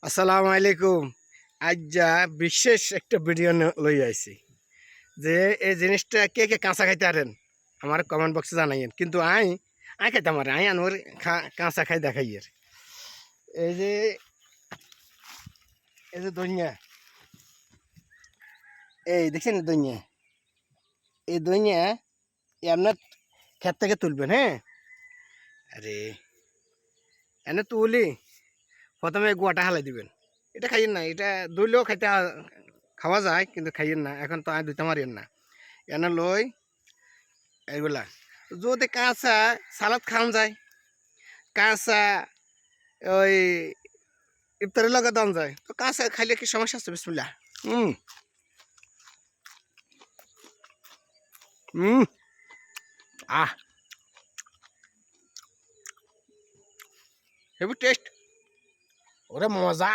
আসসালামু আলাইকুম। আজ যা বিশেষ একটা ভিডিও লই আইছি যে এই জিনিসটা কে কে কাঁচা খাইতে পারেন আমার কমেন্ট বক্সে জানাইয়েন। কিন্তু আই খাইতাম আর আই আনোর কাঁচা খাই দেখাই আর এই যে এই যে দইয়া এই দেখছেন দইয়া এই দইয়া আপনার ক্ষেত থেকে তুলবেন। হ্যাঁ, আরে এনে তুলি প্রথমে গুয়াটা হালাই দিবেন। এটা খাইয়েন না, এটা দইলেও খাওয়া যায় কিন্তু খাইয়েন না। এখন তো আমি দুইটা মারিয়েন না। এনে লই এগুলা যদি কাঁচা সালাদ খাওয়া যায়, কাঁচা ওই ইফতারের লগে দাম যায়, তো কাঁচা খাইলে কি সমস্যা আছে? বিসমিল্লাহ। হুম হুম আহ হেভি টেস্ট, ওরে মজা।